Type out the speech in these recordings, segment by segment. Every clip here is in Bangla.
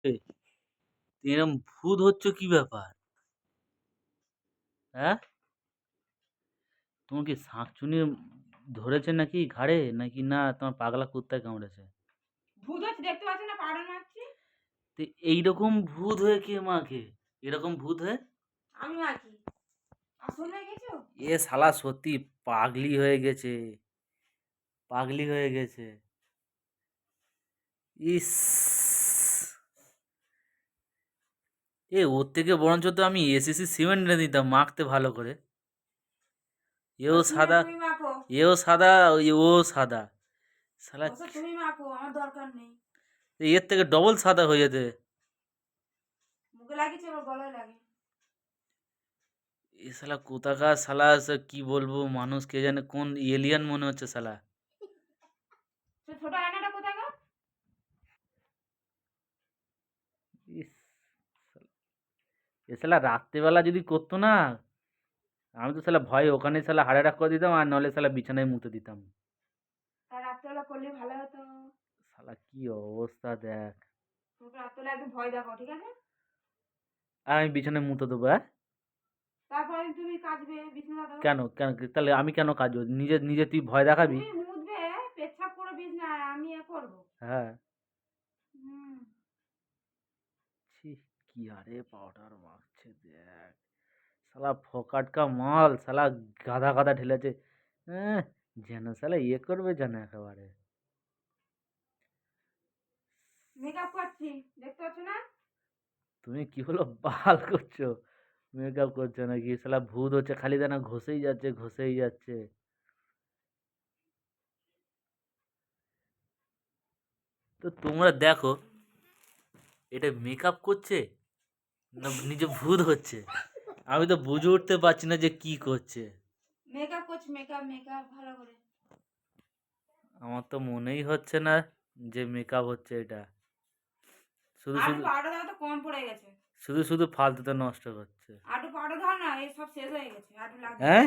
এ, এরম ভূত হচ্ছ কি ব্যাপার? হ্যাঁ? তোমার কি শাঁকচুন্নি ধরেছে নাকি ঘাড়ে? নাকি না তোমার পাগলা কুত্তায় কামড়েছে? ভূত হচ্ছে দেখতে পাচ্ছ না পাউডার মারছি। তো এইরকম ভূত হয়ে কে মাখে? এরকম ভূত হয়ে? আমি মাখি। আসল হয়ে গেছো? এ শালা সত্যি পাগলি হয়ে গেছে। পাগলি হয়ে গেছে। ইস! ওর থেকে বরঞ্চ তো আমি এসিসি সিমেন্ট এনে দিতাম মাখতে ভালো করে। এও সাদা, তুমি মাখো। এও সাদা, ও সাদা। শালা ওসব তুমি মাখো, আমার দরকার নেই। এর থেকে ডবল সাদা হয়ে যেতে। মুখে লাগিয়েছে আবার গলায় লাগে। এ শালা কোথাকার শালা কি বলবো মানুষ কে জানে কোন এলিয়ান মনে হচ্ছে শালা। সে ছোট আয়নাটা কোথায় গো? ইস! এ শালা রাত্রেবেলা যদি করতো না, আমি তো শালা ভয়ে ওখানে শালা হার্ট অ্যাটাক করে দিতাম আর নলে শালা বিছানায় মুতে দিতাম। তার রাত্রেবেলা করলে ভালো হতো। শালা কি অবস্থা দেখ। তুমি রাত্রেবেলা একটু ভয় দেখো, ঠিক আছে? আর আমি বিছানায় মুতে দেবো, হ্যাঁ? তারপরে তুমি কাঁদবে, বিছানা দেবো। কেন কেন তাহলে আমি কেন কাজও নিজে নিজে তুই ভয় দেখাবি? তুমি মুতবে, পেচ্ছাপ করে বিছনায়, আমি করবো। হ্যাঁ। হুম। ছি, কি হারে পাউডার মাখছে দেখ। শালা ফকাটকা মাল শালা গাদা গাদা ঢেলেছে। হ্যাঁ, যেন শালা করবে যেন একেবারে। মেকআপ করছি, দেখতে পাচ্ছ না? তুমি কি হলো বাল করছো? মেকআপ করছো নাকি? শালা ভূত হচ্ছে খালি যেন ঘষেই যাচ্ছে ঘষেই যাচ্ছে। তো তোমরা দেখো এটা মেকআপ করছে না নিজে ভূত হচ্ছে? আমি তো বুঝে উঠতে পারছি না যে কি করছে। মেকআপ করছি, মেকআপ মেকআপ ভালো করে। আমার তো মনেই হচ্ছে না যে মেকআপ হচ্ছে এটা। শুধু আরটু শুধু পাউডার দেওয়া তো কম পড়ে গেছে। শুধু শুধু ফালতুতে নষ্ট করছে। আরটু পাউডার দাও না, এই সব শেষ হয়ে গেছে, আরটু লাগবে। হ্যাঁ,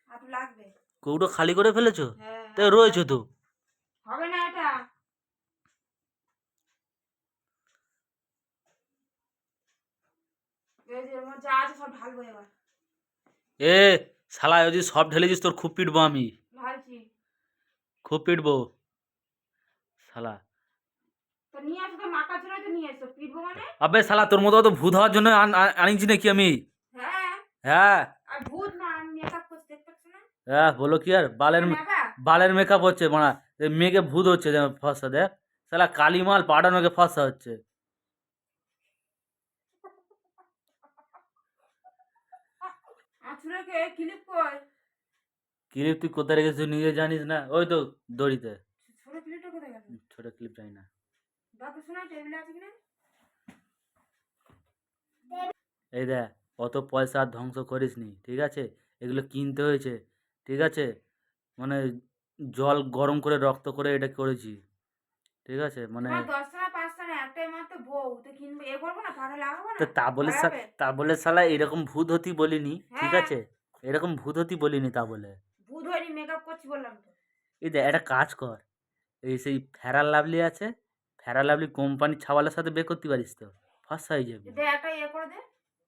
আরটু লাগবে। কৌটো খালি করে ফেলেছো? হ্যাঁ, তো আরটু রয়েছে লাগবে। তো। হবে না এটা। এই যে এর মধ্যে যা আছে সব ঢালবো এবার। এ শালা যদি সব ঢেলেছিস তোর খুব পিটবো আমি। ঢালছি। খুব পিটবো শালা। তো নিয়ে আসো, তো মাখার জন্যই তো নিয়ে এসো, পিটবো মানে? আবে শালা তোর মতো অত ভূত হওয়ার জন্য আনিছি নাকি আমি? হ্যাঁ। হ্যাঁ। আর ভূত না, আমি মেকআপ করছি, দেখতে পাচ্ছ না? হ্যাঁ বলো কি আর এটা নেবা? বালের মেকআপ হচ্ছে মানা। মেয়েকে ভূত হচ্ছে ফর্সা দেখ। শালা কালিমাল পাউডার মেখে ফর্সা হচ্ছে। আছুরাকে ক্লিপ কই? ক্লিপ তুই কোথায় রেখেছিস তুই নিজে জানিস না? ওই তো দড়িতে। ছোট ক্লিপটা কোথায় গেল? ছোট ক্লিপ চাই না। দেখো শোনা, টেবিলে আছে কিনা? এই দেখ অত পয়সা আর ধ্বংস করিসনি, ঠিক আছে? এগুলো কিনতে হয়েছে, ঠিক আছে? মানে জল গরম করে রক্ত করে এটা করেছি, ঠিক আছে? মানে তোমার 10টা না 5টা না, একটাই মাত্র বউ, তো কিনবো, করবো না, পাড়ে লাগাবো তো না? ভয় হবে? তা বলে শালা এরকম ভূত হতি বলিনি, ঠিক হ্যাঁ। আছে? এরকম ভূত হতি বলিনি তা বলে। ভূত হয়নি, মেকআপ করছি বললাম তো। এই দেখ একটা কাজ কর, এই সেই ফেয়ার লাভলি আছে, ফেয়ার লাভলি কোম্পানির ছাওয়ালের সাথে বের করতে পারিস তো, ফার্স্ট হয়ে যাবি। দে একটা করে দে।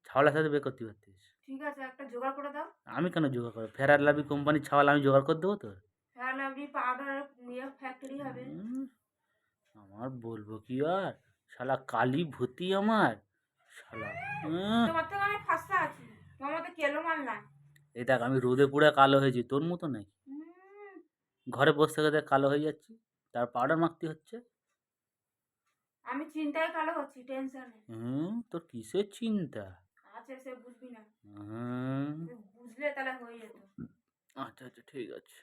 ছাওয়ালের সাথে বের করতে পারতিস। ঠিক আছে, একটা জোগাড় করে দাও। আমি কেন জোগাড় করবো? ফেয়ার লাভলি কোম্পানির ছাওয়াল আমি জোগাড় করে দেবো তো। ফেয়ার লাভলি পাউডার নিয়ে ফ্যাক্টরি হবে। উম, আমার বলবো কি আর, শালা কালি ভূতি আমার শালা। তোমার থেকে আমি ফার্স্টে আছি, তোমার মতো কেলো মাল না। এই দেখ আমি রোদে পুড়ে কালো হয়েছি, তোর মতো নাকি? হুম, ঘরে বসে থেকে দেখ কালো হয়ে যাচ্ছি, তার পাউডার মাখতে হচ্ছে। আমি চিন্তায় কালো হচ্ছি, টেনশনে। তোর কিসের চিন্তা? আছে, সে বুঝবি না। হুম। তুই বুঝলে তাহলে হয়ে যেত। আচ্ছা আচ্ছা ঠিক আছে।